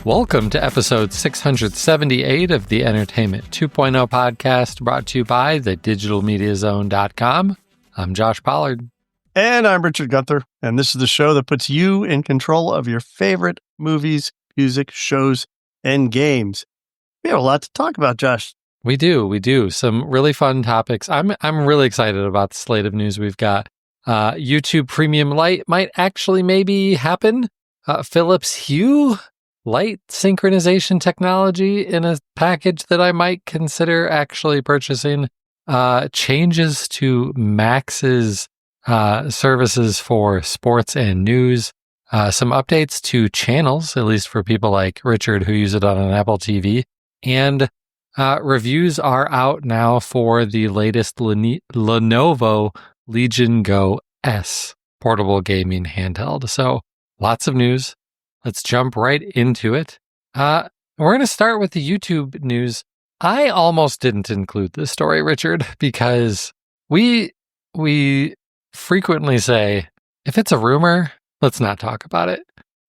Welcome to episode 678 of the Entertainment 2.0 podcast, brought to you by thedigitalmediazone.com. I'm Josh Pollard. And I'm Richard Gunther, and this is the show that puts you in control of your favorite movies, music, shows, and games. We have a lot to talk about, Josh. We do. Some really fun topics. I'm really excited about the slate of news we've got. YouTube Premium Lite might actually maybe happen. Philips Hue light synchronization technology in a package that I might consider actually purchasing. Changes to Max's services for sports and news. Some updates to channels, at least for people like Richard who use it on an Apple TV. And reviews are out now for the latest Lenovo Legion Go S portable gaming handheld. So lots of news. Let's jump right into it. We're going to start with the YouTube news. I almost didn't include this story, Richard, because we frequently say, if it's a rumor, let's not talk about it.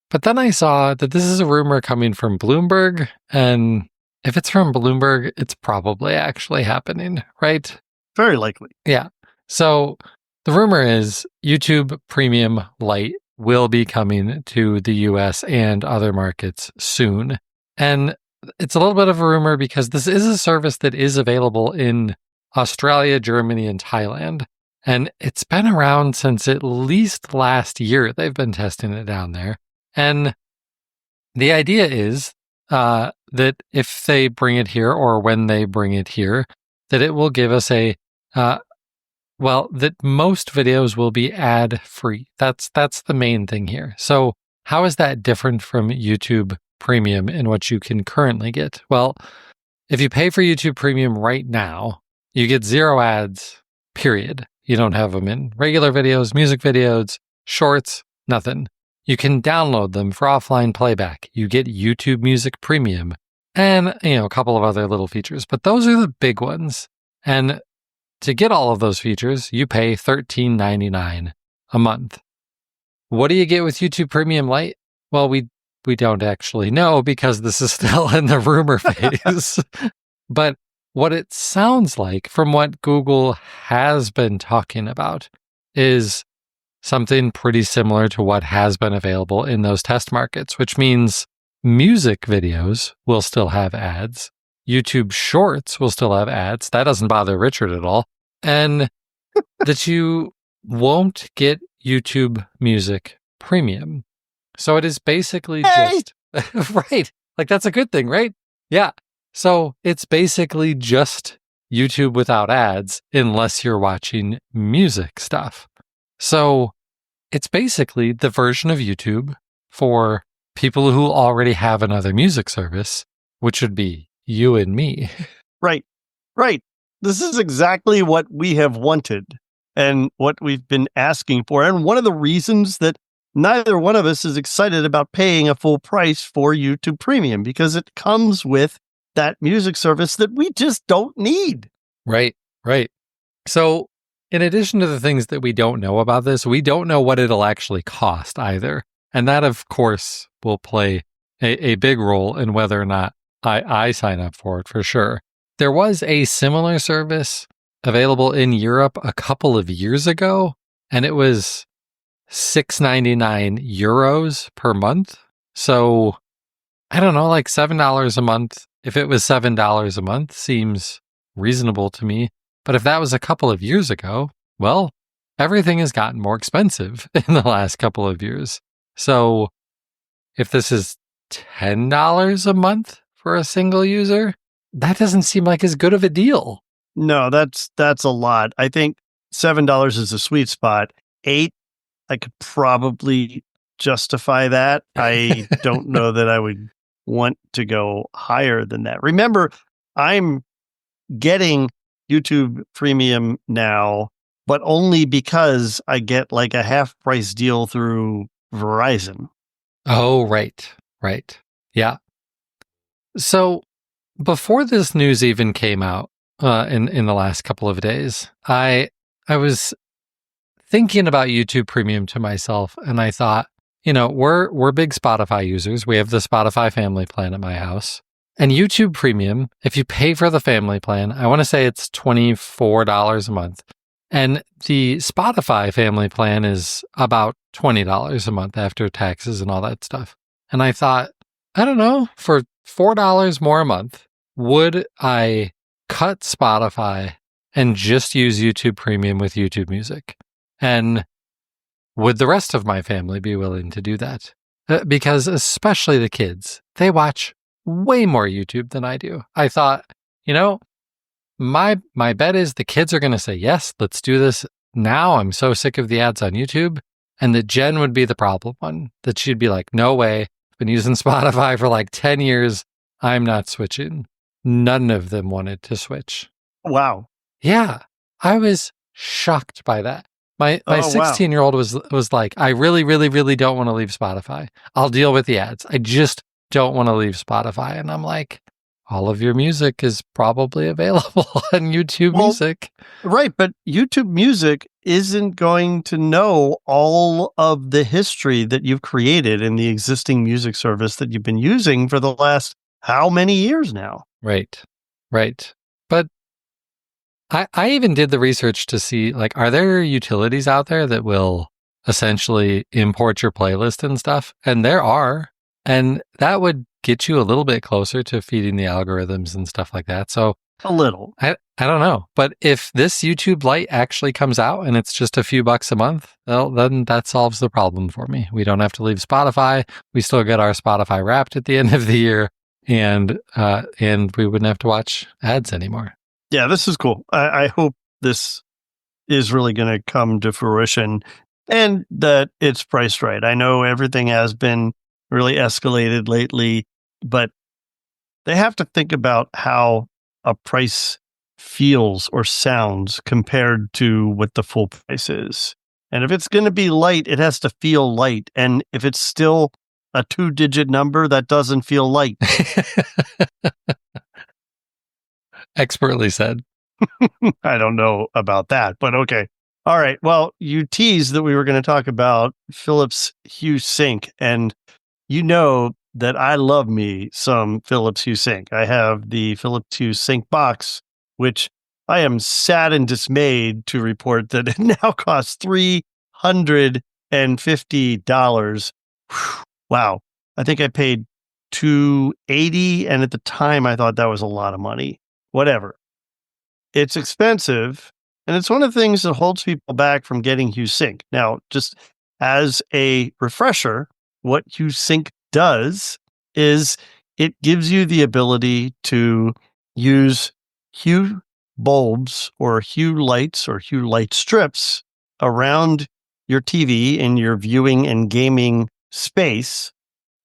But then I saw that this is a rumor coming from Bloomberg, and if it's from Bloomberg, it's probably actually happening, right? Very likely. Yeah. So the rumor is YouTube Premium Lite will be coming to the US and other markets soon. And it's a little bit of a rumor because this is a service that is available in Australia, Germany, and Thailand. And it's been around since at least last year. They've been testing it down there. And the idea is that if they bring it here or when they bring it here, that it will give us that most videos will be ad-free. That's the main thing here. So how is that different from YouTube Premium in what you can currently get? Well, if you pay for YouTube Premium right now, you get 0 ads, period. You don't have them in regular videos, music videos, shorts, nothing. You can download them for offline playback. You get YouTube Music Premium and, a couple of other little features, but those are the big ones. And to get all of those features, you pay $13.99 a month. What do you get with YouTube Premium Lite? Well, we don't actually know because this is still in the rumor phase. But what it sounds like from what Google has been talking about is something pretty similar to what has been available in those test markets, which means music videos will still have ads. YouTube Shorts will still have ads. That doesn't bother Richard at all. And that you won't get YouTube Music Premium. So it is basically just... right. Like, that's a good thing, right? Yeah. So it's basically just YouTube without ads unless you're watching music stuff. So it's basically the version of YouTube for people who already have another music service, which would be you and me. Right. This is exactly what we have wanted and what we've been asking for. And one of the reasons that neither one of us is excited about paying a full price for YouTube Premium, because it comes with that music service that we just don't need. Right. So in addition to the things that we don't know about this, we don't know what it'll actually cost either. And that, of course, will play a big role in whether or not I sign up for it, for sure. There was a similar service available in Europe a couple of years ago, and it was €6.99 per month. So I don't know, like $7 a month. If it was $7 a month, seems reasonable to me. But if that was a couple of years ago, well, everything has gotten more expensive in the last couple of years. So if this is $10 a month for a single user, that doesn't seem like as good of a deal. No, that's a lot. I think $7 is a sweet spot. $8, I could probably justify that. I don't know that I would want to go higher than that. Remember, I'm getting YouTube Premium now, but only because I get like a half price deal through Verizon. Oh, right. Yeah. So before this news even came out in the last couple of days, I was thinking about YouTube Premium to myself, and I thought, we're big Spotify users. We have the Spotify family plan at my house. And YouTube Premium, if you pay for the family plan, I want to say it's $24 a month. And the Spotify family plan is about $20 a month after taxes and all that stuff. And I thought, I don't know, for $4 more a month, would I cut Spotify and just use YouTube Premium with YouTube Music? And would the rest of my family be willing to do that? Because especially the kids, they watch way more YouTube than I do. I thought, my bet is the kids are going to say, yes, let's do this now. I'm so sick of the ads on YouTube. And that Jen would be the problem one, that she'd be like, no way. I've been using Spotify for like 10 years. I'm not switching. None of them wanted to switch. Wow. Yeah. I was shocked by that. My 16-year-old was like, I really, really, really don't want to leave Spotify. I'll deal with the ads. I just don't want to leave Spotify. And I'm like, all of your music is probably available on YouTube Music. Right, but YouTube Music isn't going to know all of the history that you've created in the existing music service that you've been using for the last how many years now? Right. But I even did the research to see, like, are there utilities out there that will essentially import your playlist and stuff? And there are. And that would get you a little bit closer to feeding the algorithms and stuff like that. So a little. I don't know. But if this YouTube Lite actually comes out and it's just a few bucks a month, well, then that solves the problem for me. We don't have to leave Spotify. We still get our Spotify Wrapped at the end of the year, and we wouldn't have to watch ads anymore. Yeah, this is cool. I hope this is really going to come to fruition and that it's priced right. I know everything has been really escalated lately, but they have to think about how a price feels or sounds compared to what the full price is. And if it's going to be light, it has to feel light. And if it's still a 2-digit number, that doesn't feel light. Expertly said. I don't know about that, but okay. All right. Well, you teased that we were going to talk about Philips Hue Sync, and you know that I love me some Philips Hue Sync. I have the Philips Hue Sync box, which I am sad and dismayed to report that it now costs $350. Wow. I think I paid $280, and at the time I thought that was a lot of money. Whatever. It's expensive, and it's one of the things that holds people back from getting Hue Sync. Now, just as a refresher, what Hue Sync does is it gives you the ability to use Hue bulbs or Hue lights or Hue light strips around your TV in your viewing and gaming space,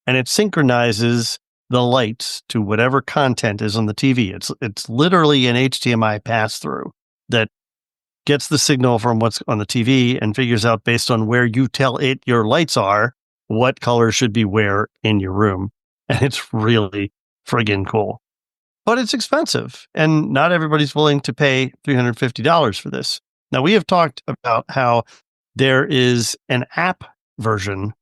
and it synchronizes the lights to whatever content is on the TV. It's literally an HDMI pass-through that gets the signal from what's on the TV and figures out, based on where you tell it your lights are, what color should be where in your room. And it's really friggin' cool. But it's expensive, and not everybody's willing to pay $350 for this. Now, we have talked about how there is an app version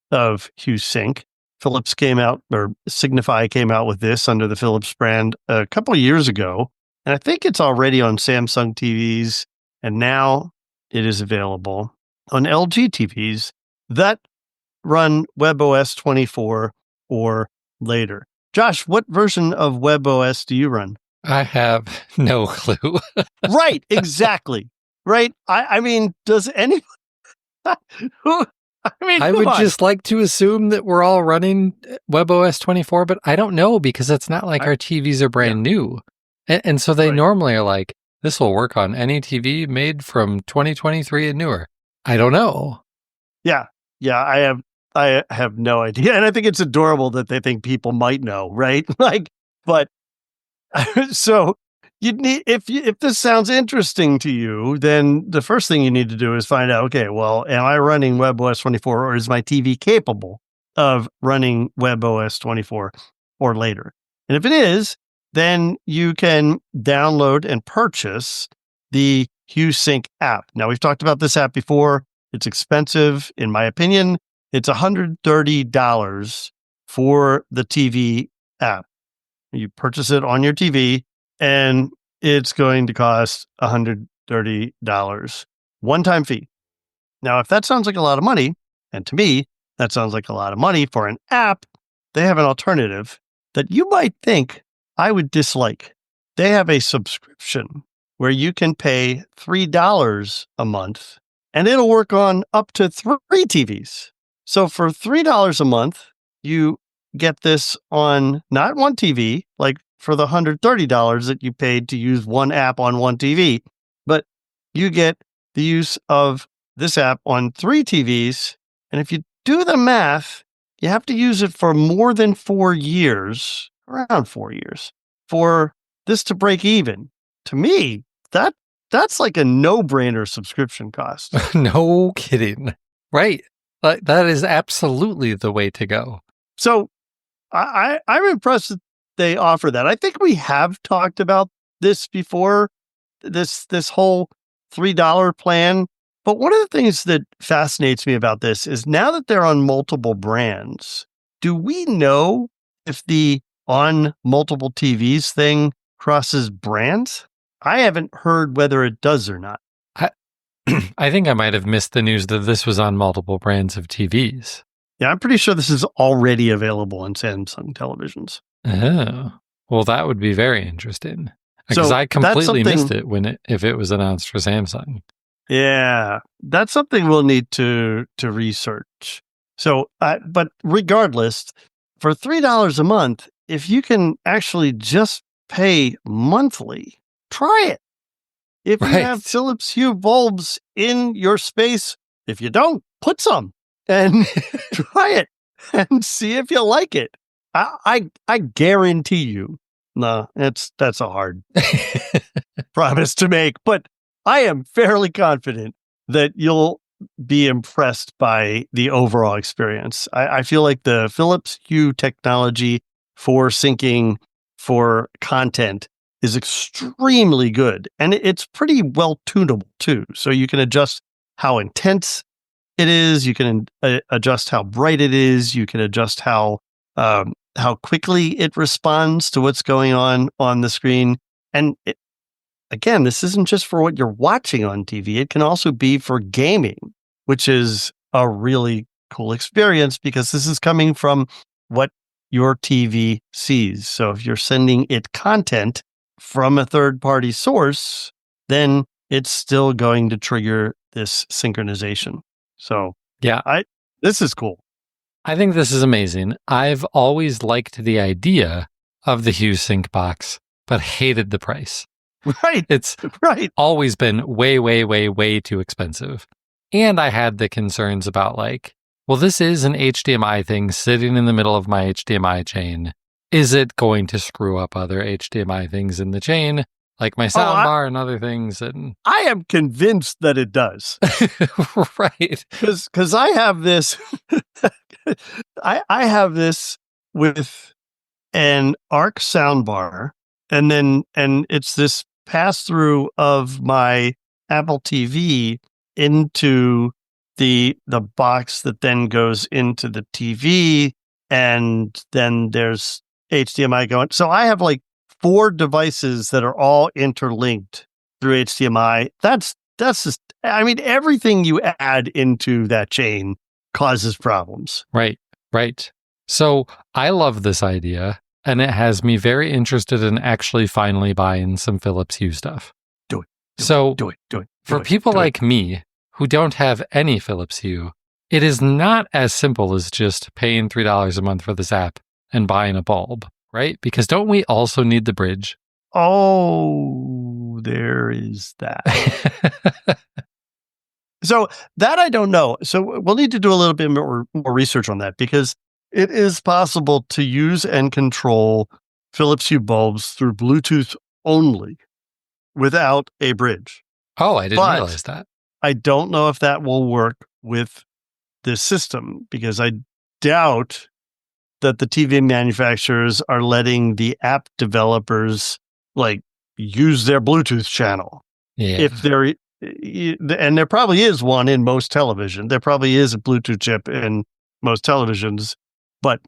of Hue Sync. Philips came out, or Signify came out with this under the Philips brand a couple of years ago. And I think it's already on Samsung TVs. And now it is available on LG TVs that run WebOS 24 or later. Josh, what version of WebOS do you run? I have no clue. Right, exactly. Right. I mean, does anyone? I would just like to assume that we're all running WebOS 24, but I don't know, because it's not like our TVs are brand new. And so they normally are like, this will work on any TV made from 2023 and newer. I don't know. Yeah, I have no idea. And I think it's adorable that they think people might know, right? But so you'd need, if this sounds interesting to you, then the first thing you need to do is find out, okay, well, am I running WebOS 24, or is my TV capable of running WebOS 24 or later? And if it is, then you can download and purchase the Hue Sync app. Now, we've talked about this app before. It's expensive, in my opinion. it's $130 for the TV app. You purchase it on your TV, and it's going to cost $130. One-time fee. Now, if that sounds like a lot of money, and to me, that sounds like a lot of money for an app, they have an alternative that you might think I would dislike. They have a subscription where you can pay $3 a month, and it'll work on up to 3 TVs. So for $3 a month, you get this on not one TV, like for the $130 that you paid to use one app on one TV, but you get the use of this app on 3 TVs. And if you do the math, you have to use it for more than 4 years, around 4 years, for this to break even. To me, that's like a no-brainer subscription cost. No kidding. Right. That is absolutely the way to go. So I'm impressed that they offer that. I think we have talked about this before, this whole $3 plan. But one of the things that fascinates me about this is now that they're on multiple brands, do we know if the on multiple TVs thing crosses brands? I haven't heard whether it does or not. I think I might have missed the news that this was on multiple brands of TVs. Yeah, I'm pretty sure this is already available on Samsung televisions. Oh, well, that would be very interesting. Because I completely missed it if it was announced for Samsung. Yeah, that's something we'll need to research. So, but regardless, for $3 a month, if you can actually just pay monthly, try it. If you have Philips Hue bulbs in your space, if you don't, put some and try it and see if you like it. I guarantee you. No, that's a hard promise to make, but I am fairly confident that you'll be impressed by the overall experience. I feel like the Philips Hue technology for syncing for content is extremely good, and it's pretty well tunable too. So you can adjust how intense it is. You can adjust how bright it is. You can adjust how quickly it responds to what's going on the screen. And again, this isn't just for what you're watching on TV. It can also be for gaming, which is a really cool experience because this is coming from what your TV sees. So if you're sending it content from a third-party source, then it's still going to trigger this synchronization. So yeah, this is cool. I think this is amazing. I've always liked the idea of the Hue Sync box, but hated the price. Right. It's always been way, way, way, way too expensive. And I had the concerns about well, this is an HDMI thing sitting in the middle of my HDMI chain. Is it going to screw up other HDMI things in the chain, like my soundbar and other things? And I am convinced that it does. Right. Because I have this, I have this with an ARC soundbar, and it's this pass through of my Apple TV into the box that then goes into the TV, and then there's HDMI going. So I have 4 devices that are all interlinked through HDMI. That's just, everything you add into that chain causes problems. Right. So I love this idea, and it has me very interested in actually finally buying some Philips Hue stuff. Do it. For people like me who don't have any Philips Hue, it is not as simple as just paying $3 a month for this app and buying a bulb, right? Because don't we also need the bridge? Oh, there is that. So that I don't know. So we'll need to do a little bit more research on that, because it is possible to use and control Philips Hue bulbs through Bluetooth only without a bridge. Oh, I didn't realize that. I don't know if that will work with this system, because I doubt that the TV manufacturers are letting the app developers use their Bluetooth channel. Yeah. If and there probably is one in most television. There probably is a Bluetooth chip in most televisions, but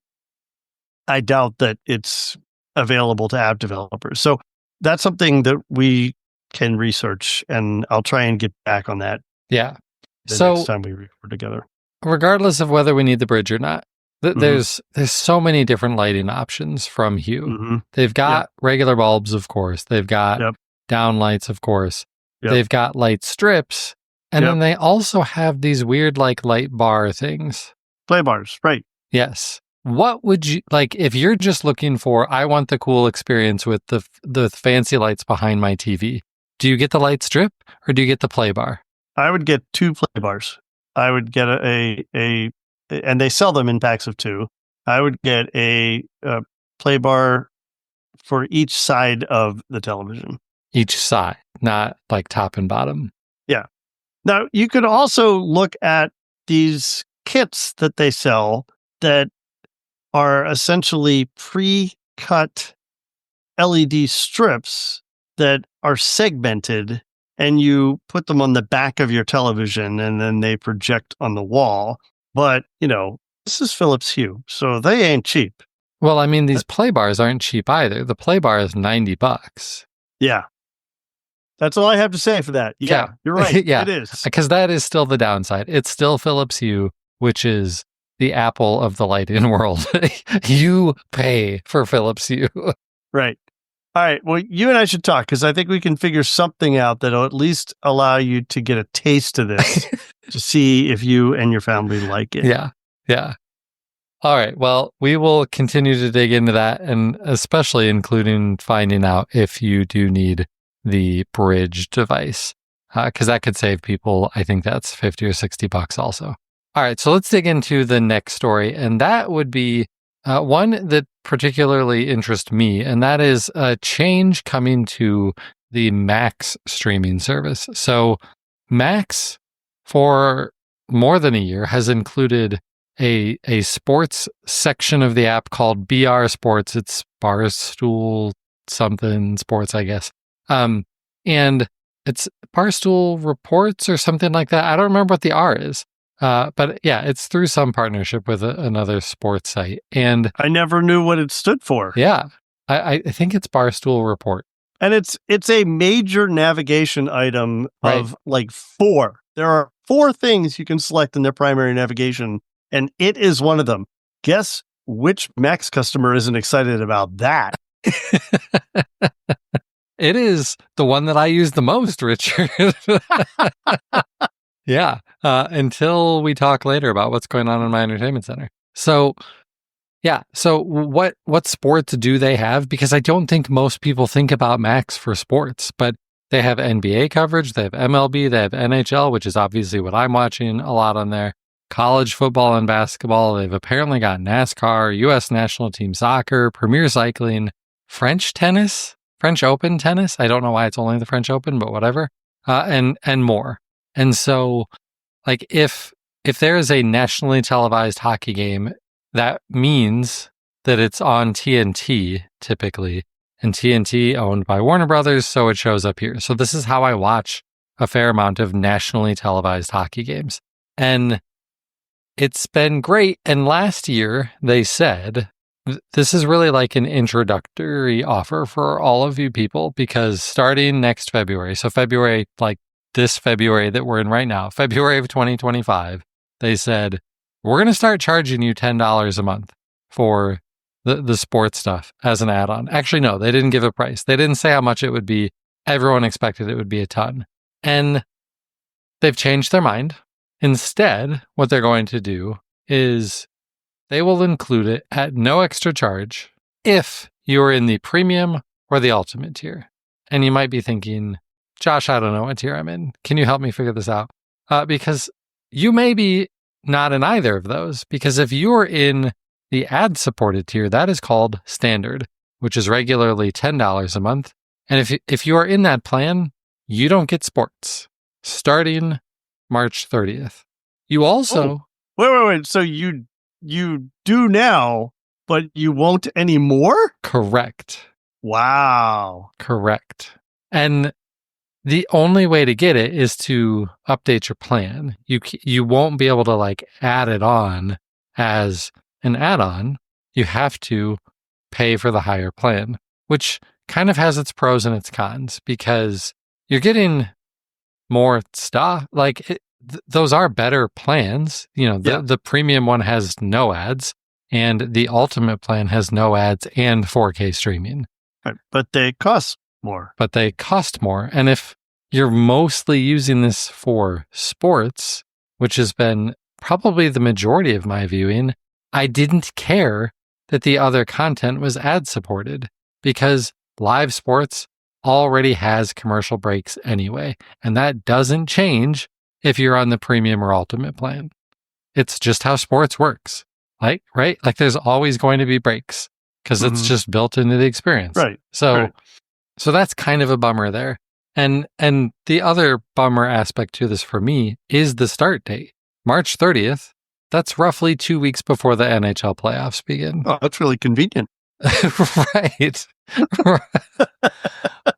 I doubt that it's available to app developers. So that's something that we can research, and I'll try and get back on that Yeah. the So next time we record together. regardless of whether we need the bridge or not, there's so many different lighting options from Hue. They've got regular bulbs, of course. They've got down lights, of course. They've got light strips. And then they also have these weird like light bar things. Play bars, right. Yes. What would you like if you're just looking for, I want the cool experience with the fancy lights behind my TV? Do you get the light strip or do you get the play bar? I would get 2 play bars. I would get a and they sell them in packs of 2. I would get a play bar for each side of the television. Each side, not like top and bottom. Yeah. Now, you could also look at these kits that they sell that are essentially pre-cut LED strips that are segmented, and you put them on the back of your television and then they project on the wall. But, this is Philips Hue, so they ain't cheap. Well, I mean, these play bars aren't cheap either. The play bar is $90. Yeah. That's all I have to say for that. Yeah, you're right. Yeah. It is. Because that is still the downside. It's still Philips Hue, which is the Apple of the lighting world. You pay for Philips Hue. Right. All right. Well, you and I should talk because I think we can figure something out that'll at least allow you to get a taste of this to see if you and your family like it. Yeah. Yeah. All right. Well, we will continue to dig into that, and especially including finding out if you do need the bridge device, because that could save people. I think that's $50 or $60 also. All right. So let's dig into the next story. And that would be one that particularly interests me. And that is a change coming to the Max streaming service. So Max, for more than a year, has included a sports section of the app called BR Sports. It's Barstool something sports, I guess. And it's Barstool Reports or something like that. I don't remember what the R is. But yeah, it's through some partnership with another sports site. And I never knew what it stood for. Yeah, I think it's Barstool Report. And it's a major navigation item of like 4. There are 4 things you can select in their primary navigation, and it is one of them. Guess which Max customer isn't excited about that? It is the one that I use the most, Richard. Yeah, until we talk later about what's going on in my entertainment center. So, yeah. So what sports do they have? Because I don't think most people think about Max for sports, but they have NBA coverage, they have MLB, they have NHL, which is obviously what I'm watching a lot on there. College football and basketball. They've apparently got NASCAR, U.S. national team soccer, Premier cycling, French tennis, French Open tennis. I don't know why it's only the French Open, but whatever. And more. And so, like, if there is a nationally televised hockey game, that means that it's on TNT typically, and TNT owned by Warner Brothers, so it shows up here. So this is how I watch a fair amount of nationally televised hockey games. And it's been great. And last year they said, this is really like an introductory offer for all of you people, because starting next February, so February, like this February that we're in right now, February of 2025, they said, we're going to start charging you $10 a month for the sports stuff as an add-on. Actually, no, they didn't give a price. They didn't say how much it would be. Everyone expected it would be a ton. And they've changed their mind. Instead, what they're going to do is they will include it at no extra charge if you're in the premium or the ultimate tier. And you might be thinking, Josh, I don't know what tier I'm in. Can you help me figure this out? Because you may be not in either of those. Because if you're in the ad-supported tier, that is called standard, which is regularly $10 a month. And if you are in that plan, you don't get sports starting March 30th. You also... Wait. So you do now, but you won't anymore? Correct. Wow. Correct. And the only way to get it is to update your plan. You won't be able to like add it on as an add-on, you have to pay for the higher plan, which kind of has its pros and its cons because you're getting more stuff. Like those are better plans. The premium one has no ads, and the ultimate plan has no ads and 4K streaming. Right. But they cost more. And if you're mostly using this for sports, which has been probably the majority of my viewing, I didn't care that the other content was ad supported because live sports already has commercial breaks anyway. And that doesn't change if you're on the premium or ultimate plan. It's just how sports works. Right? Like there's always going to be breaks because it's just built into the experience. Right. So that's kind of a bummer there. And the other bummer aspect to this for me is the start date. March 30th. That's roughly 2 weeks before the NHL playoffs begin. Oh, that's really convenient. Right.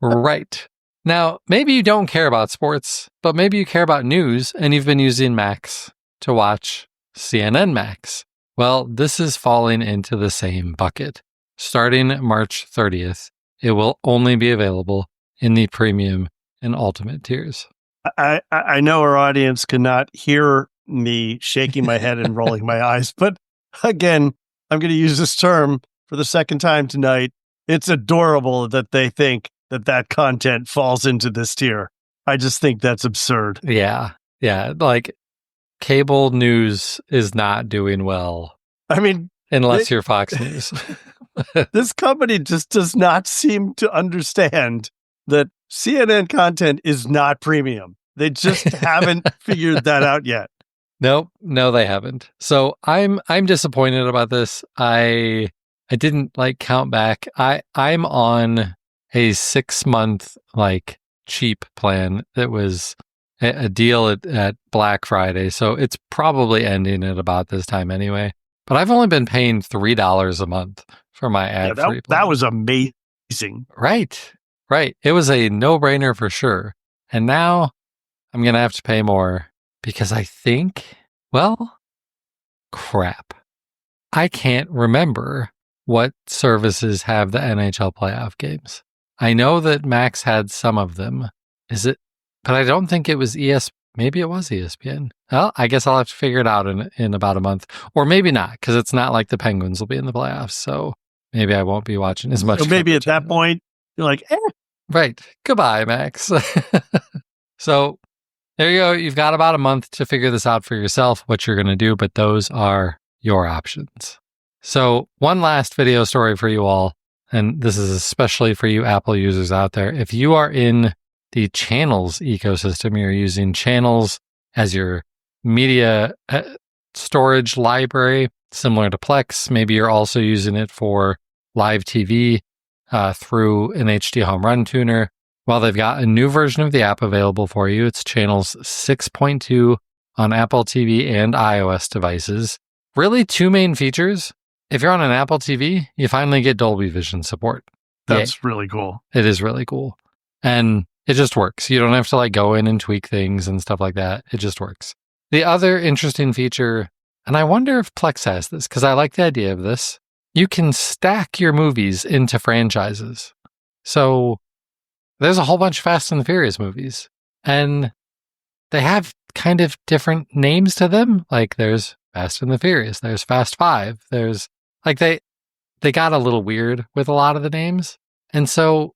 Right. Now, maybe you don't care about sports, but maybe you care about news and you've been using Max to watch CNN Max. Well, this is falling into the same bucket. Starting March 30th, it will only be available in the premium and ultimate tiers. I know our audience cannot hear me shaking my head and rolling my eyes, but again, I'm going to use this term for the second time tonight. It's adorable that they think that content falls into this tier. I just think that's absurd. Yeah. Like cable news is not doing well. I mean, unless you're Fox News. This company just does not seem to understand that CNN content is not premium. They just haven't figured that out yet. No, they haven't. So I'm disappointed about this. I didn't count back. I'm on a 6-month cheap plan that was a deal at Black Friday. So it's probably ending at about this time anyway. But I've only been paying $3 a month for my ad-free plan. That was amazing. Right. It was a no-brainer for sure. And now I'm going to have to pay more because I think, crap. I can't remember what services have the NHL playoff games. I know that Max had some of them. But I don't think it was maybe it was ESPN. Well, I guess I'll have to figure it out in about a month. Or maybe not, because it's not like the Penguins will be in the playoffs. So maybe I won't be watching as much. So maybe at that point, you're like, Right. Goodbye, Max. So there you go. You've got about a month to figure this out for yourself, what you're going to do, but those are your options. So one last video story for you all, and this is especially for you Apple users out there. If you are in the channels ecosystem, you're using channels as your media storage library, similar to Plex. Maybe you're also using it for live TV through an HD Home Run tuner. Well, they've got a new version of the app available for you. It's channels 6.2 on Apple TV and iOS devices. Really, two main features. If you're on an Apple TV, you finally get Dolby Vision support. That's really cool. It is really cool. And it just works. You don't have to go in and tweak things and stuff like that. It just works. The other interesting feature, and I wonder if Plex has this, because I like the idea of this, you can stack your movies into franchises. So there's a whole bunch of Fast and the Furious movies, and they have kind of different names to them. Like there's Fast and the Furious, there's Fast 5, there's they got a little weird with a lot of the names. And so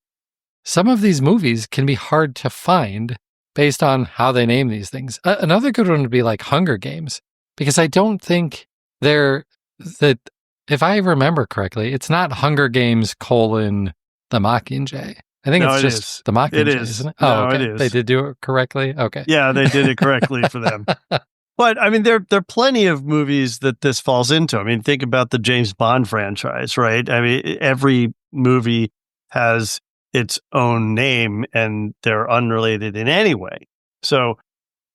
some of these movies can be hard to find based on how they name these things. Another good one would be Hunger Games, because I don't think if I remember correctly, it's not Hunger Games : The Mockingjay. I think it's just The Mockingjay, it is. Isn't it? No, Oh, okay. it is. They did do it correctly? Okay. Yeah, they did it correctly for them. But I mean, there are plenty of movies that this falls into. I mean, think about the James Bond franchise, right? I mean, every movie has its own name and they're unrelated in any way. So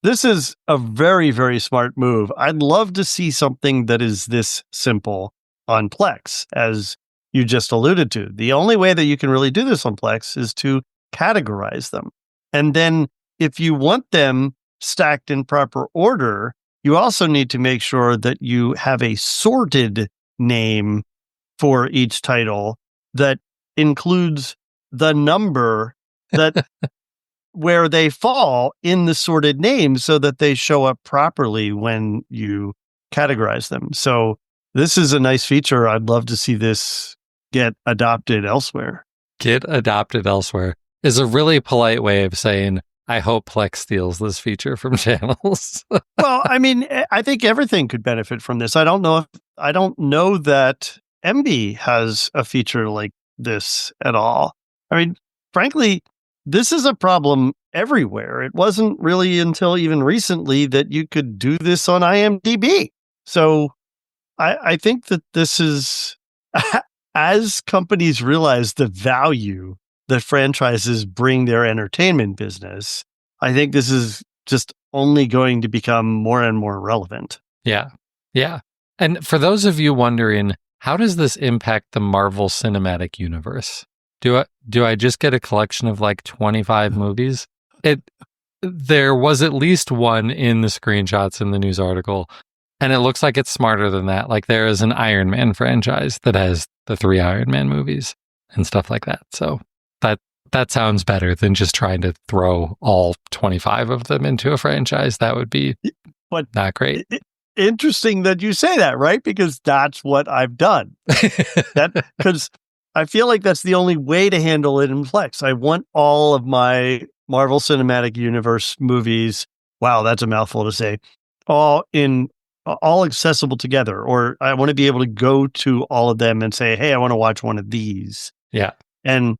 this is a very, very smart move. I'd love to see something that is this simple on Plex, as you just alluded to. The only way that you can really do this on Plex is to categorize them. And then if you want them stacked in proper order, you also need to make sure that you have a sorted name for each title that includes the number that where they fall in the sorted name so that they show up properly when you categorize them. So this is a nice feature. I'd love to see this get adopted elsewhere. Get adopted elsewhere is a really polite way of saying, I hope Plex steals this feature from channels. Well, I mean, I think everything could benefit from this. I don't know that MB has a feature like this at all. I mean, frankly, this is a problem everywhere. It wasn't really until even recently that you could do this on IMDb. So I think that this is, as companies realize the value that franchises bring their entertainment business, I think this is just only going to become more and more relevant. Yeah. Yeah. And for those of you wondering, how does this impact the Marvel Cinematic Universe? Do I just get a collection of like 25 movies? There was at least one in the screenshots in the news article, and it looks like it's smarter than that. Like there is an Iron Man franchise that has the 3 Iron Man movies and stuff like that. So that sounds better than just trying to throw all 25 of them into a franchise. That would be not great. Interesting that you say that, right? Because that's what I've done. Because I feel like that's the only way to handle it in Plex. I want all of my Marvel Cinematic Universe movies. Wow, that's a mouthful to say. All accessible together, or I want to be able to go to all of them and say, "Hey, I want to watch one of these." Yeah, and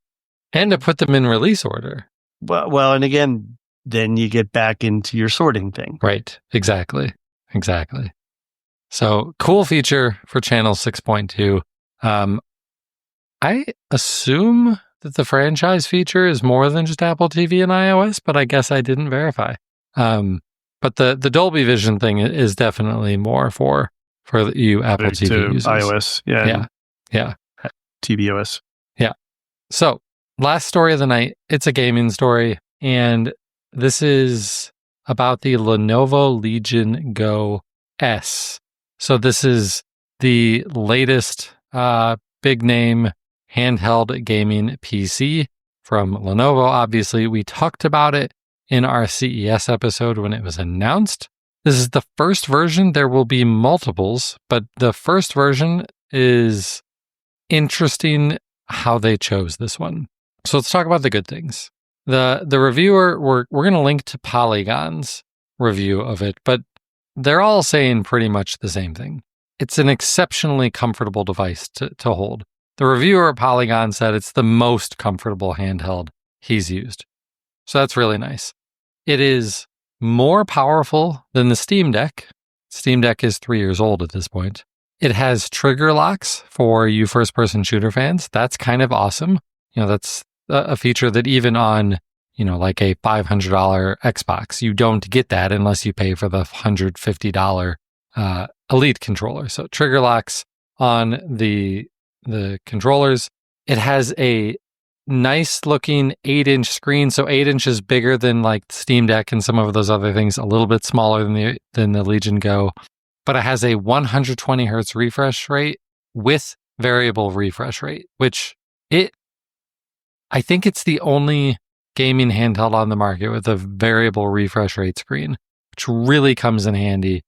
to put them in release order. Well, and again, then you get back into your sorting thing. Right. Exactly. So cool feature for channel 6.2. I assume that the franchise feature is more than just Apple TV and iOS, but I guess I didn't verify. But the Dolby Vision thing is definitely more for you Apple TV users. iOS. Yeah. tvOS. Yeah. So last story of the night, it's a gaming story, and this is about the Lenovo Legion Go S. So this is the latest big name handheld gaming PC from Lenovo. Obviously, we talked about it in our CES episode when it was announced. This is the first version. There will be multiples, but the first version is interesting how they chose this one. So let's talk about the good things. The reviewer, we're going to link to Polygon's review of it, but they're all saying pretty much the same thing. It's an exceptionally comfortable device to hold. The reviewer at Polygon said it's the most comfortable handheld he's used. So that's really nice. It is more powerful than the Steam Deck. Steam Deck is 3 years old at this point. It has trigger locks for you first-person shooter fans. That's kind of awesome. That's a feature that even on, like a $500 Xbox, you don't get that unless you pay for the $150 Elite controller. So trigger locks on the controllers. It has a nice looking 8-inch screen. So 8 inches bigger than like Steam Deck and some of those other things, a little bit smaller than the Legion Go. But it has a 120 hertz refresh rate with variable refresh rate, which I think it's the only gaming handheld on the market with a variable refresh rate screen, which really comes in handy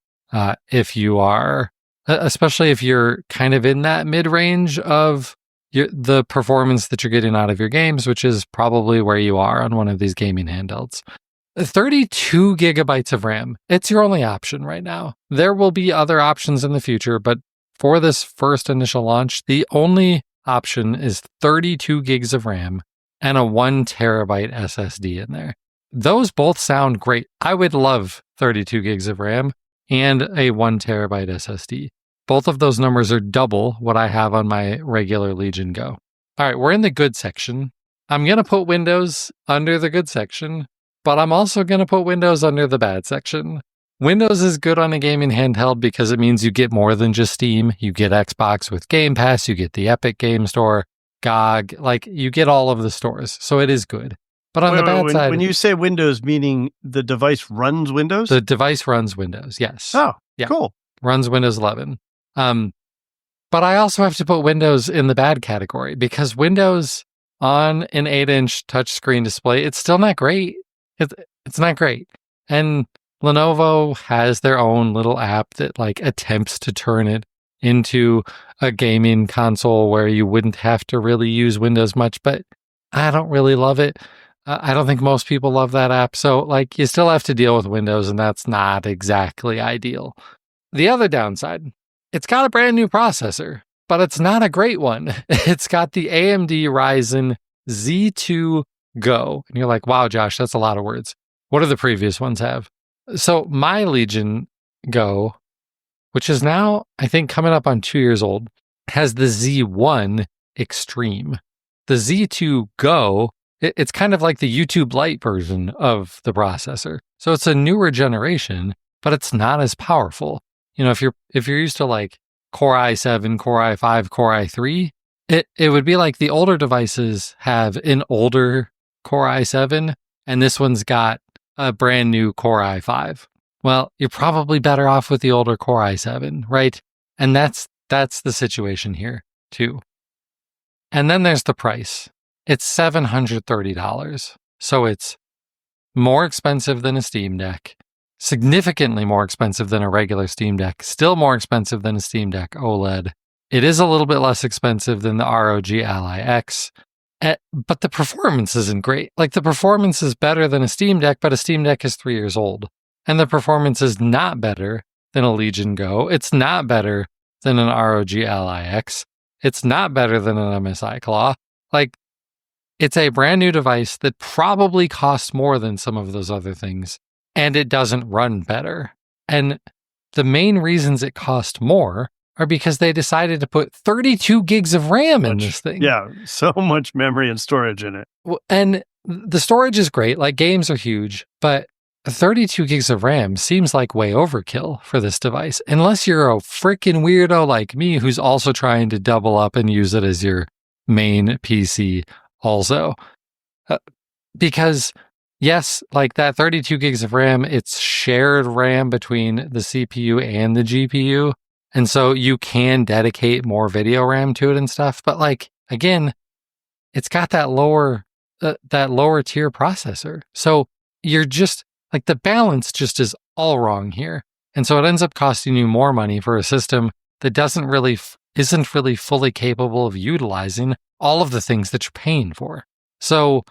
if you are, especially if you're kind of in that mid-range of the performance that you're getting out of your games, which is probably where you are on one of these gaming handhelds. 32 gigabytes of RAM. It's your only option right now. There will be other options in the future, but for this first initial launch, the only option is 32 gigs of RAM and a 1 terabyte SSD in there. Those both sound great. I would love 32 gigs of RAM and a 1 terabyte SSD. Both of those numbers are double what I have on my regular Legion Go. All right, we're in the good section. I'm going to put Windows under the good section, but I'm also going to put Windows under the bad section. Windows is good on a gaming handheld because it means you get more than just Steam. You get Xbox with Game Pass, you get the Epic Game Store, GOG, like you get all of the stores. So it is good. But on the bad side, when you say Windows, meaning the device runs Windows? the device runs Windows. Yes. Oh, yeah. Cool. Runs Windows 11. But I also have to put Windows in the bad category because Windows on an 8-inch touchscreen display, it's still not great. It's not great. And Lenovo has their own little app that like attempts to turn it into a gaming console where you wouldn't have to really use Windows much, but I don't really love it. I don't think most people love that app. So like you still have to deal with Windows, and that's not exactly ideal. The other downside, it's got a brand new processor, but it's not a great one. It's got the AMD Ryzen Z2 Go. And you're like, wow, Josh, that's a lot of words. What do the previous ones have? So my Legion Go, which is now, I think, coming up on 2 years old, has the Z1 Extreme. The Z2 Go, it's kind of like the YouTube Lite version of the processor. So it's a newer generation, but it's not as powerful. You know, if you're used to like Core i7, Core i5, Core i3, it would be like the older devices have an older Core i7, and this one's got a brand new Core i5. Well, you're probably better off with the older Core i7, right? And that's the situation here too. And then there's the price. It's $730. So it's more expensive than a Steam Deck, significantly more expensive than a regular Steam Deck, still more expensive than a Steam Deck OLED. It is a little bit less expensive than the ROG Ally X, but the performance isn't great. Like the performance is better than a Steam Deck, but a Steam Deck is 3 years old. And the performance is not better than a Legion Go. It's not better than an ROG Ally X. It's not better than an MSI Claw. Like, it's a brand new device that probably costs more than some of those other things, and it doesn't run better. And the main reasons it cost more are because they decided to put 32 gigs of RAM in this thing. Yeah, so much memory and storage in it. And the storage is great, like games are huge, but 32 gigs of RAM seems like way overkill for this device, unless you're a freaking weirdo like me who's also trying to double up and use it as your main PC also. Because yes, like that 32 gigs of RAM, it's shared RAM between the CPU and the GPU. And so you can dedicate more video RAM to it and stuff. But like, again, it's got that lower tier processor. So you're just like, the balance just is all wrong here. And so it ends up costing you more money for a system that isn't really fully capable of utilizing all of the things that you're paying for. So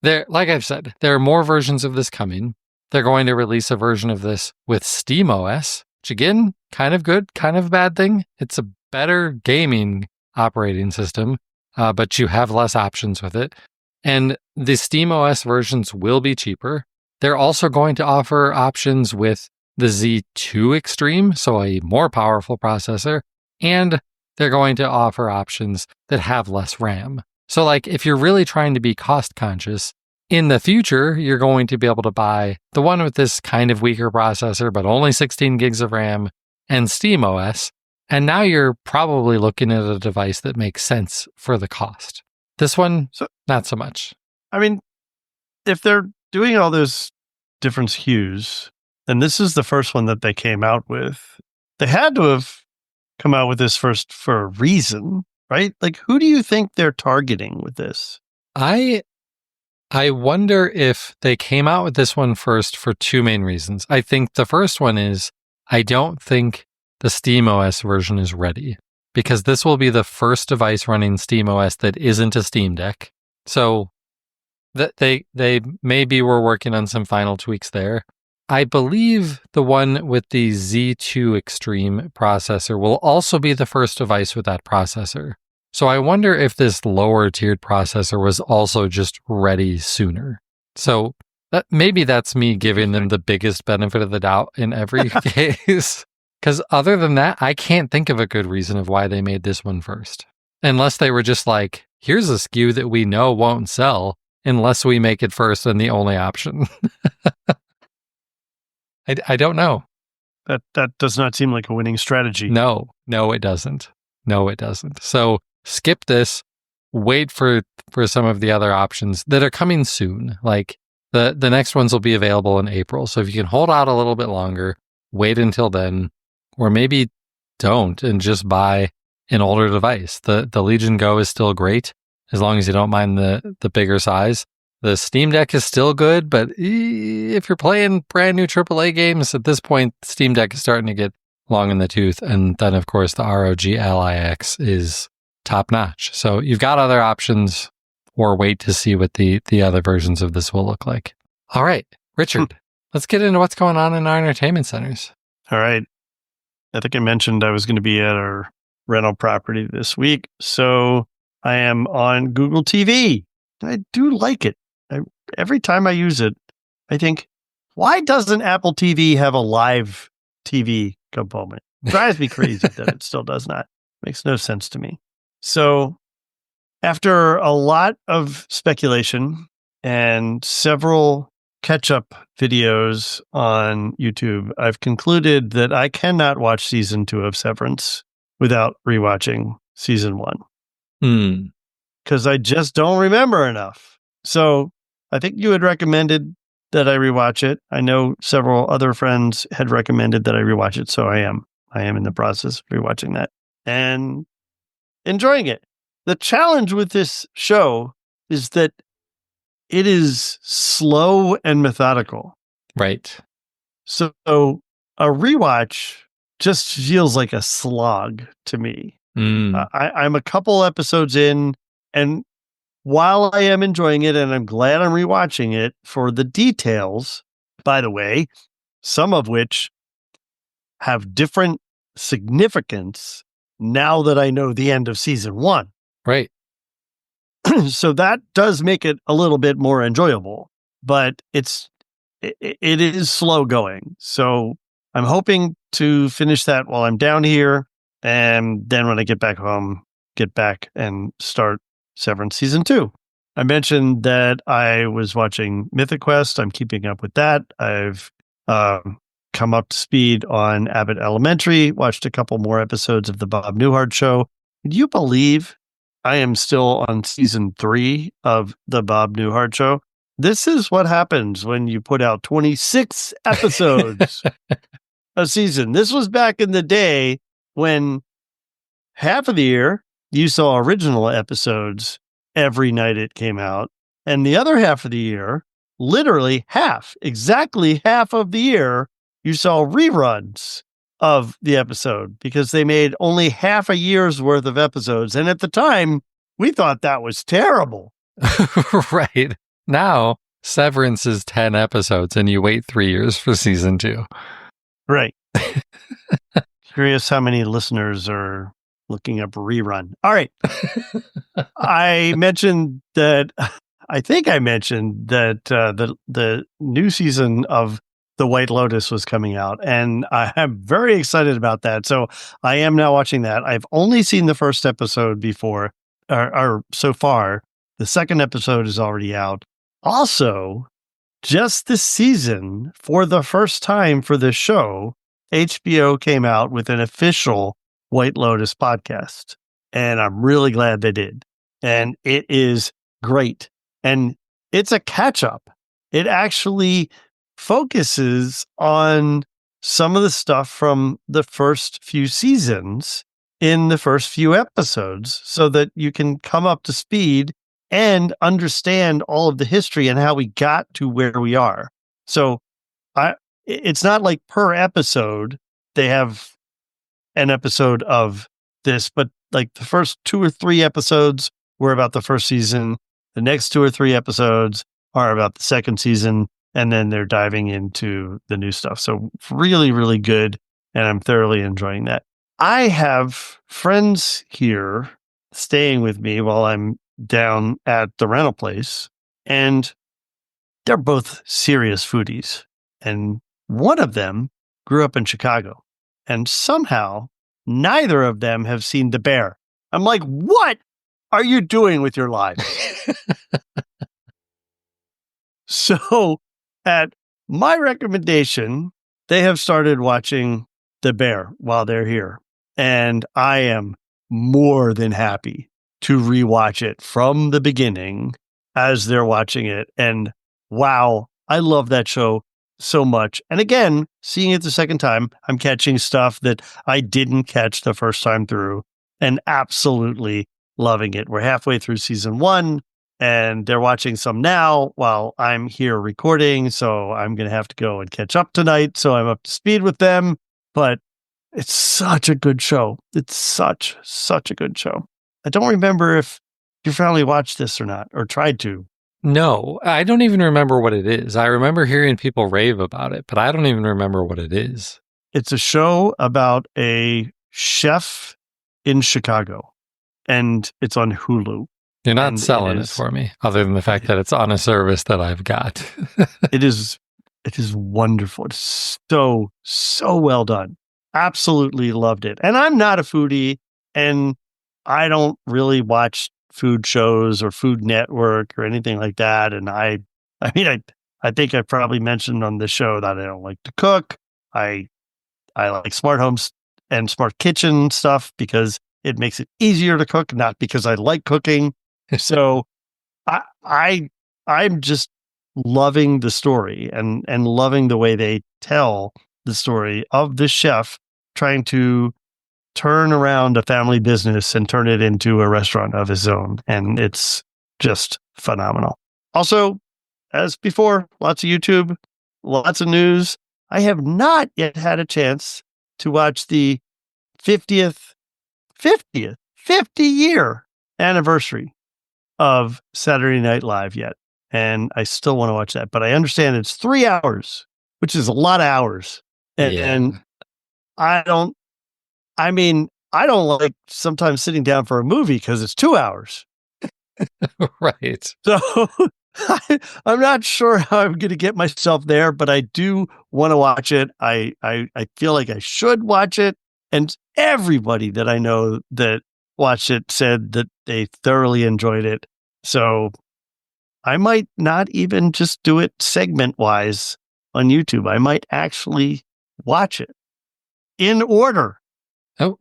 like I've said, there are more versions of this coming. They're going to release a version of this with SteamOS, which again, kind of good, kind of a bad thing. It's a better gaming operating system, but you have less options with it. And the SteamOS versions will be cheaper. They're also going to offer options with the Z2 Extreme, so a more powerful processor, and they're going to offer options that have less RAM. So like if you're really trying to be cost conscious, in the future, you're going to be able to buy the one with this kind of weaker processor, but only 16 gigs of RAM and SteamOS. And now you're probably looking at a device that makes sense for the cost. This one, not so much. I mean, if they're doing all those different hues, and this is the first one that they came out with, they had to have come out with this first for a reason, right? Like, who do you think they're targeting with this? I wonder if they came out with this one first for two main reasons. I think the first one is, I don't think the SteamOS version is ready, because this will be the first device running SteamOS that isn't a Steam Deck. So that they maybe were working on some final tweaks there. I believe the one with the Z2 Extreme processor will also be the first device with that processor. So I wonder if this lower tiered processor was also just ready sooner. So maybe that's me giving them the biggest benefit of the doubt in every case. Because other than that, I can't think of a good reason of why they made this one first. Unless they were just like, here's a SKU that we know won't sell unless we make it first and the only option. I don't know. That does not seem like a winning strategy. No, it doesn't. No, it doesn't. So skip this. wait for some of the other options that are coming soon. Like the next ones will be available in April. So if you can hold out a little bit longer, wait until then, or maybe don't and just buy an older device. The Legion Go is still great as long as you don't mind the bigger size. The Steam Deck is still good, but if you're playing brand new AAA games at this point, Steam Deck is starting to get long in the tooth. And then, of course, the ROG Ally X is top notch. So you've got other options, or wait to see what the other versions of this will look like. All right, Richard, let's get into what's going on in our entertainment centers. All right. I think I mentioned I was going to be at our rental property this week. So I am on Google TV. I do like it. Every time I use it, I think, why doesn't Apple TV have a live TV component? It drives me crazy that it still does not. Makes no sense to me. So after a lot of speculation and several catch-up videos on YouTube, I've concluded that I cannot watch season 2 of Severance without rewatching season 1. Because I just don't remember enough. So I think you had recommended that I rewatch it. I know several other friends had recommended that I rewatch it, so I am in the process of rewatching that and enjoying it. The challenge with this show is that it is slow and methodical. Right. So a rewatch just feels like a slog to me. I'm a couple episodes in, and while I am enjoying it, and I'm glad I'm rewatching it for the details, by the way, some of which have different significance now that I know the end of season 1. Right. So that does make it a little bit more enjoyable, but it is slow going. So I'm hoping to finish that while I'm down here, and then when I get back home, get back and start Severance season 2. I mentioned that I was watching Mythic Quest. I'm keeping up with that. I've come up to speed on Abbott Elementary, watched a couple more episodes of the Bob Newhart Show. Can you believe I am still on season 3 of the Bob Newhart Show? This is what happens when you put out 26 episodes a season. This was back in the day when half of the year you saw original episodes every night it came out, and the other half of the year, literally exactly half of the year, you saw reruns of the episode because they made only half a year's worth of episodes. And at the time, we thought that was terrible. Right. Now, Severance is 10 episodes and you wait 3 years for season 2. Right. Curious how many listeners are looking up rerun. All right. I think I mentioned that the new season of The White Lotus was coming out, and I am very excited about that. So I am now watching that. I've only seen the first episode before, or so far. The second episode is already out. Also, just this season, for the first time for this show, HBO came out with an official White Lotus podcast, and I'm really glad they did. And it is great. And it's a catch-up. It actually focuses on some of the stuff from the first few seasons in the first few episodes so that you can come up to speed and understand all of the history and how we got to where we are. So it's not like per episode they have an episode of this, but like the first 2 or 3 episodes were about the first season. The next 2 or 3 episodes are about the second season, and then they're diving into the new stuff. So really, really good, and I'm thoroughly enjoying that. I have friends here staying with me while I'm down at the rental place, and they're both serious foodies. And one of them grew up in Chicago, and somehow neither of them have seen The Bear. I'm like, what are you doing with your lives? So at my recommendation, they have started watching The Bear while they're here. And I am more than happy to rewatch it from the beginning as they're watching it. And wow, I love that show so much. And again, seeing it the second time, I'm catching stuff that I didn't catch the first time through and absolutely loving it. We're halfway through season 1 and they're watching some now while I'm here recording. So I'm going to have to go and catch up tonight. So I'm up to speed with them, but it's such a good show. It's such a good show. I don't remember if your family watched this or not, or tried to. No, I don't even remember what it is. I remember hearing people rave about it, but I don't even remember what it is. It's a show about a chef in Chicago, and it's on Hulu. You're not selling it for me, other than the fact that it's on a service that I've got. It is wonderful. It's so well done. Absolutely loved it. And I'm not a foodie, and I don't really watch food shows or Food Network or anything like that. And I think I probably mentioned on the show that I don't like to cook. I like smart homes and smart kitchen stuff because it makes it easier to cook, not because I like cooking. So I'm just loving the story and loving the way they tell the story of the chef trying to turn around a family business and turn it into a restaurant of his own. And it's just phenomenal. Also, as before, lots of YouTube, lots of news. I have not yet had a chance to watch the 50 year anniversary of Saturday Night Live yet. And I still want to watch that, but I understand it's 3 hours, which is a lot of hours. And I don't like sometimes sitting down for a movie because it's 2 hours. Right. So I'm not sure how I'm going to get myself there, but I do want to watch it. I feel like I should watch it. And everybody that I know that watched it said that they thoroughly enjoyed it. So I might not even just do it segment wise on YouTube. I might actually watch it in order. Oh,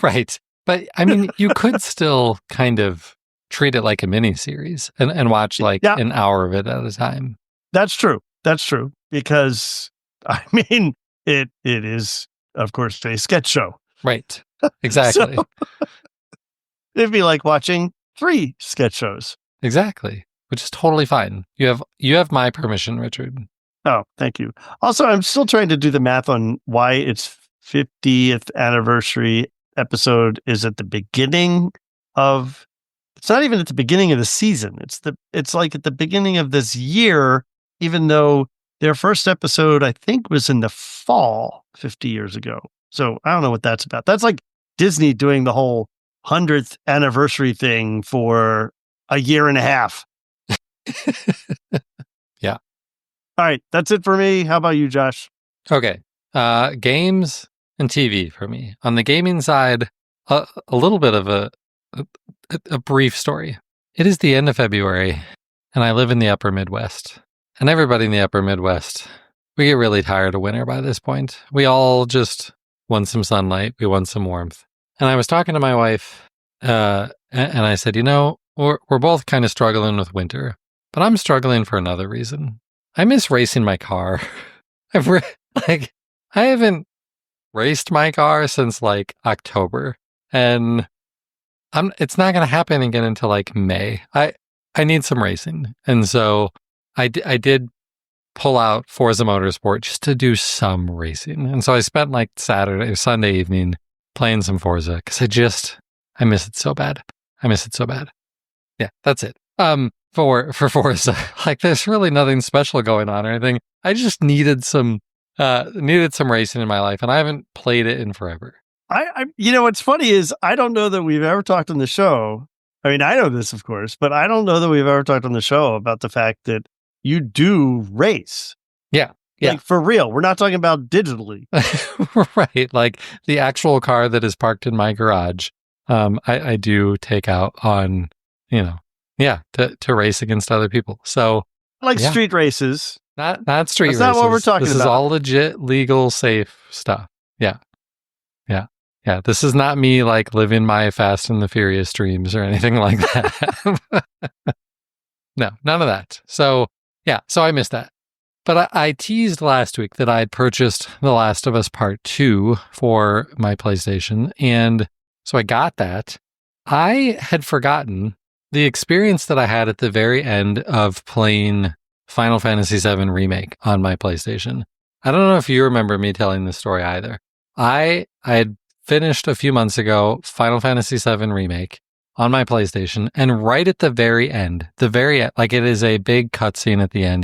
right. But I mean, you could still kind of treat it like a mini series and watch like an hour of it at a time. That's true. That's true. Because I mean, it is, of course, a sketch show. Right. Exactly. So, it'd be like watching 3 sketch shows. Exactly. Which is totally fine. You have my permission, Richard. Oh, thank you. Also, I'm still trying to do the math on why its 50th anniversary episode is at the beginning of. It's not even at the beginning of the season. It's like at the beginning of this year, even though their first episode, I think, was in the fall 50 years ago. So I don't know what that's about. That's like Disney doing the whole 100th anniversary thing for a year and a half. Yeah. All right. That's it for me. How about you, Josh? Okay. Games and TV for me. On the gaming side, a little bit of a brief story. It is the end of February, and I live in the upper Midwest. And everybody in the upper Midwest, we get really tired of winter by this point. We all just want some sunlight. We want some warmth. And I was talking to my wife, and I said, we're both kind of struggling with winter, but I'm struggling for another reason. I miss racing my car. I haven't raced my car since like October, and it's not going to happen again until like May. I need some racing. And so I did pull out Forza Motorsport just to do some racing. And so I spent like Sunday evening playing some Forza because I miss it so bad. Yeah, that's it. For Forza, like there's really nothing special going on or anything. I just needed some racing in my life, and I haven't played it in forever. What's funny is I don't know that we've ever talked on the show. I mean, I know this, of course, but I don't know that we've ever talked on the show about the fact that you do race. Yeah. Like for real. We're not talking about digitally. Right. Like the actual car that is parked in my garage. I do take out on, to race against other people. So like street races. Not street races. That's not what we're talking about. This is all legit, legal, safe stuff. Yeah. Yeah. Yeah, this is not me like living my Fast and the Furious dreams or anything like that. No, none of that. So, yeah, so I missed that. But I teased last week that I had purchased The Last of Us Part 2 for my PlayStation. And so I got that. I had forgotten the experience that I had at the very end of playing Final Fantasy VII Remake on my PlayStation. I don't know if you remember me telling this story either. I had finished a few months ago Final Fantasy VII Remake on my PlayStation, and right at the very end, like it is a big cutscene at the end,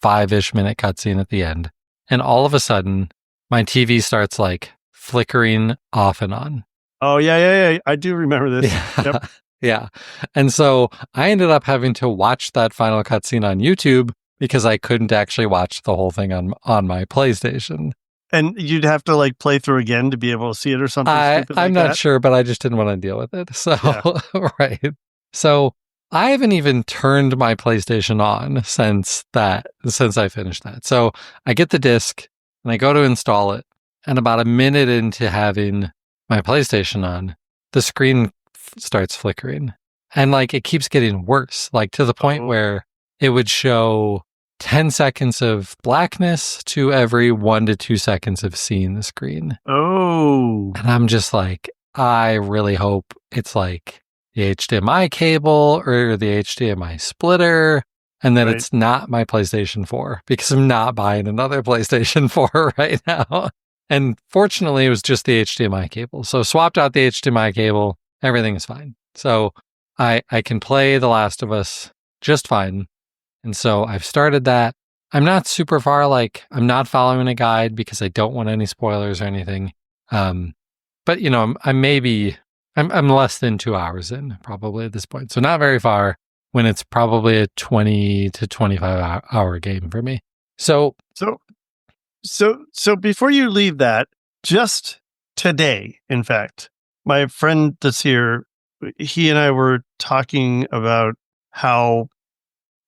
5-ish minute cutscene at the end. And all of a sudden, my TV starts like flickering off and on. Oh, yeah. I do remember this. Yeah. Yep. Yeah. And so I ended up having to watch that final cutscene on YouTube because I couldn't actually watch the whole thing on my PlayStation. And you'd have to like play through again to be able to see it or something stupid like I'm not that? sure, but I just didn't want to deal with it. So, Yeah. right. So I haven't even turned my PlayStation on since I finished that. So I get the disc and I go to install it. And about a minute into having my PlayStation on, the screen starts flickering. And like it keeps getting worse, like to the point where it would show 10 seconds of blackness to every 1 to 2 seconds of seeing the screen. Oh. And I'm just like, I really hope it's like the HDMI cable or the HDMI splitter, and that it's not my PlayStation 4, because I'm not buying another PlayStation 4 right now. And fortunately, it was just the HDMI cable. So swapped out the HDMI cable, everything is fine. So I can play The Last of Us just fine. And so I've started that. I'm not super far, like I'm not following a guide because I don't want any spoilers or anything. But I'm less than 2 hours in probably at this point. So not very far when it's probably a 20 to 25 hour game for me. So before you leave that, just today, in fact, my friend that's here, he and I were talking about how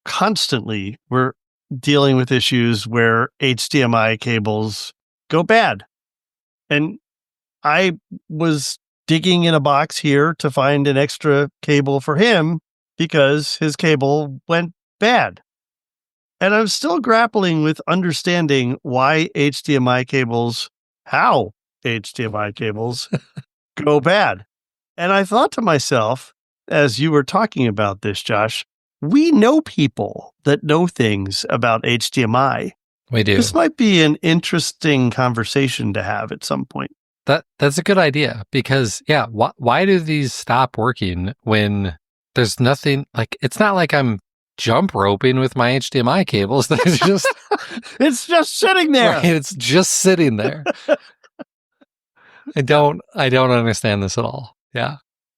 constantly we're dealing with issues where HDMI cables go bad. And I was digging in a box here to find an extra cable for him because his cable went bad. And I'm still grappling with understanding how HDMI cables go bad. And I thought to myself, as you were talking about this, Josh, we know people that know things about HDMI. we do. This might be an interesting conversation to have at some point. That's a good idea because, yeah, why do these stop working when there's nothing, like, it's not like I'm jump roping with my HDMI cables. There's just it's just sitting there. Right, it's just sitting there. I don't understand this at all. Yeah.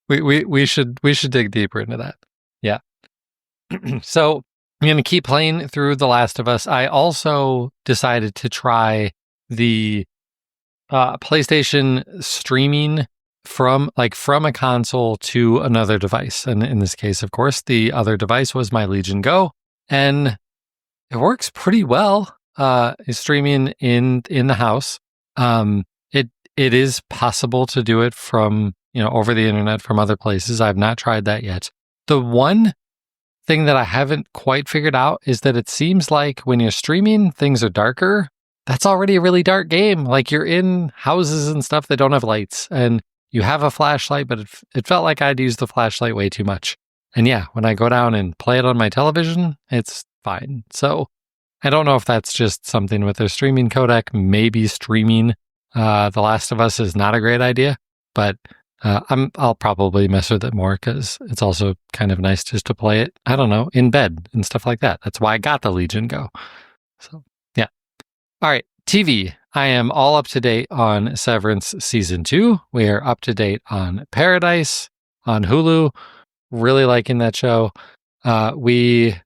We should dig deeper into that. Yeah. So I'm going to keep playing through The Last of Us. I also decided to try the PlayStation streaming from a console to another device. And in this case, of course, the other device was my Legion Go, and it works pretty well. Streaming in the house. It is possible to do it from, over the internet from other places. I've not tried that yet. The one thing that I haven't quite figured out is that it seems like when you're streaming, things are darker. That's already a really dark game. Like, you're in houses and stuff that don't have lights, and you have a flashlight, but it felt like I'd used the flashlight way too much. And yeah, when I go down and play it on my television, it's fine. So I don't know if that's just something with their streaming codec. Maybe streaming The Last of Us is not a great idea, but I'll probably mess with it more because it's also kind of nice just to play it, I don't know, in bed and stuff like that. That's why I got the Legion Go. So yeah. All right, TV. I am all up to date on Severance Season 2. We are up to date on Paradise on Hulu. Really liking that show. We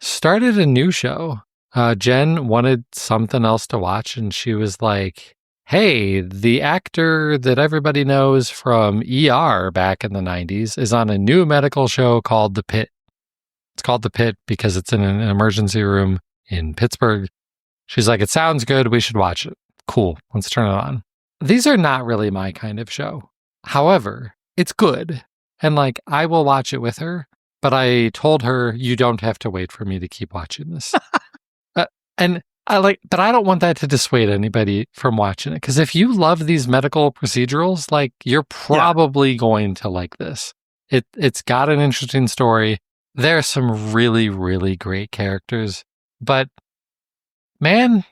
started a new show. Jen wanted something else to watch, and she was like, hey, the actor that everybody knows from ER back in the 90s is on a new medical show called The Pit. It's called The Pit because it's in an emergency room in Pittsburgh. She's like, it sounds good. We should watch it. Cool. Let's turn it on. these are not really my kind of show. However, it's good. And like, I will watch it with her, but I told her, you don't have to wait for me to keep watching this. And but I don't want that to dissuade anybody from watching it. Because if you love these medical procedurals, like, you're probably going to like this. It's got an interesting story. There are some really, really great characters, but man,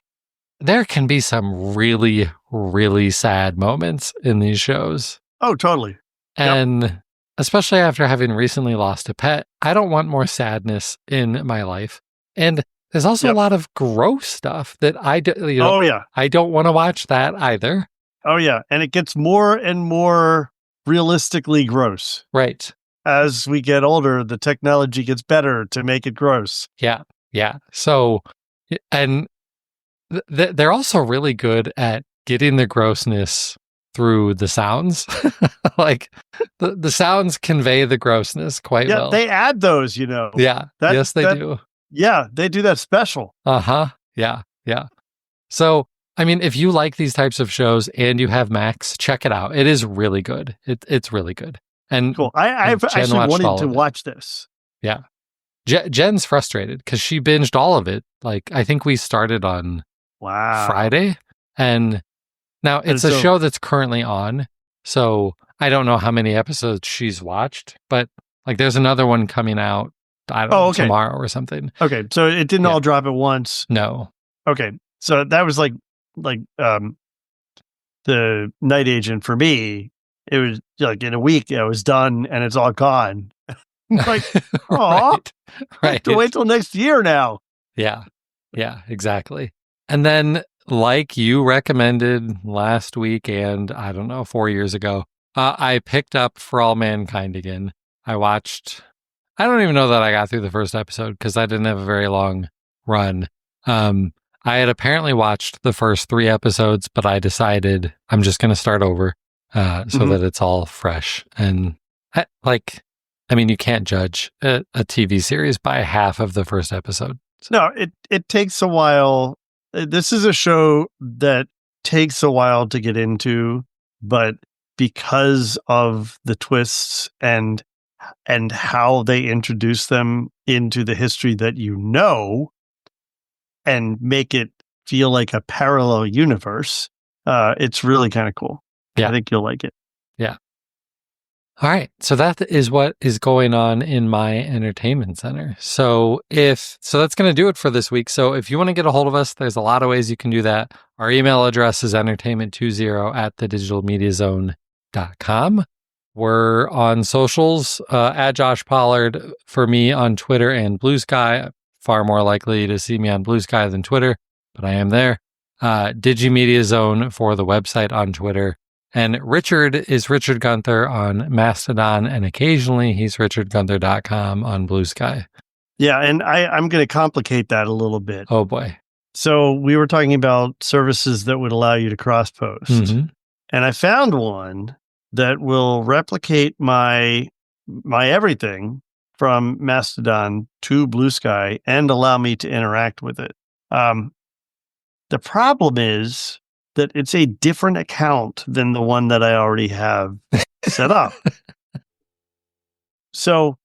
there can be some really, really sad moments in these shows. Oh, totally. And especially after having recently lost a pet, I don't want more sadness in my life. And there's also a lot of gross stuff that I don't want to watch that either. Oh, yeah. And it gets more and more realistically gross. Right. As we get older, the technology gets better to make it gross. Yeah. Yeah. So, and they're also really good at getting the grossness through the sounds. Like, the sounds convey the grossness quite well. Yeah, they add those, you know. Yeah. Yes, they do. Yeah, they do that special. Uh-huh. Yeah. Yeah. So, I mean, if you like these types of shows and you have Max, check it out. It is really good. It's really good. And cool. I've actually wanted to watch this. Yeah. Jen's frustrated because she binged all of it. Like, I think we started on Friday. And now it's a show that's currently on. So I don't know how many episodes she's watched, but like, there's another one coming out, I don't know, tomorrow or something. Okay. So it didn't all drop at once. No. Okay. So that was like the Night Agent for me. It was like in a week, it was done and it's all gone. Like, oh, right. I have to wait till next year now. Yeah. Yeah, exactly. And then, like you recommended last week and I don't know, 4 years ago, I picked up For All Mankind again. I don't even know that I got through the first episode because I didn't have a very long run. I had apparently watched the first 3 episodes, but I decided I'm just going to start over so that it's all fresh. And I mean, you can't judge a TV series by half of the first episode. So. No, it takes a while. This is a show that takes a while to get into, but because of the twists and how they introduce them into the history that you know and make it feel like a parallel universe, it's really kind of cool. Yeah. I think you'll like it. Yeah. All right. So that is what is going on in my entertainment center. So that's going to do it for this week. So if you want to get a hold of us, there's a lot of ways you can do that. Our email address is entertainment20@thedigitalmediazone.com. We're on socials, at Josh Pollard for me on Twitter and Blue Sky. Far more likely to see me on Blue Sky than Twitter, but I am there. DigiMediaZone for the website on Twitter. And Richard is Richard Gunther on Mastodon, and occasionally he's richardgunther.com on Blue Sky. Yeah, and I'm going to complicate that a little bit. Oh, boy. So we were talking about services that would allow you to cross-post. Mm-hmm. And I found one that will replicate my everything from Mastodon to Blue Sky and allow me to interact with it. The problem is that it's a different account than the one that I already have set up. So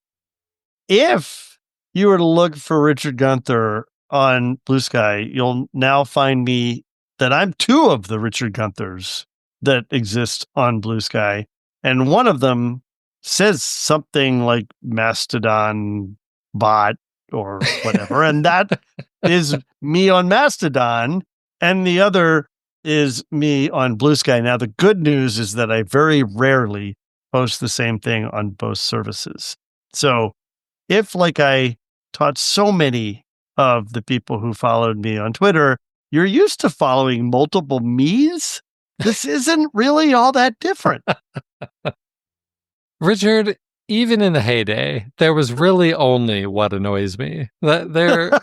if you were to look for Richard Gunther on Blue Sky, you'll now find me that I'm 2 of the Richard Gunthers that exist on Blue Sky. And one of them says something like Mastodon bot or whatever. And that is me on Mastodon. And the other is me on Blue Sky. Now, the good news is that I very rarely post the same thing on both services. So if, like I taught so many of the people who followed me on Twitter, you're used to following multiple me's, this isn't really all that different. Richard, even in the heyday, there was really only What Annoys Me. The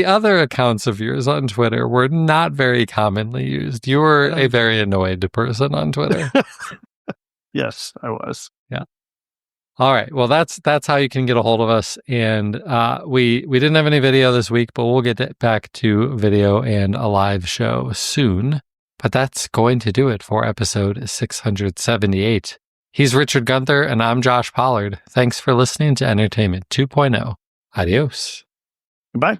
other accounts of yours on Twitter were not very commonly used. You were a very annoyed person on Twitter. Yes, I was. Yeah. All right. Well, that's how you can get a hold of us. And we didn't have any video this week, but we'll get back to video and a live show soon. But that's going to do it for episode 678. He's Richard Gunther, and I'm Josh Pollard. Thanks for listening to Entertainment 2.0. Adios. Goodbye.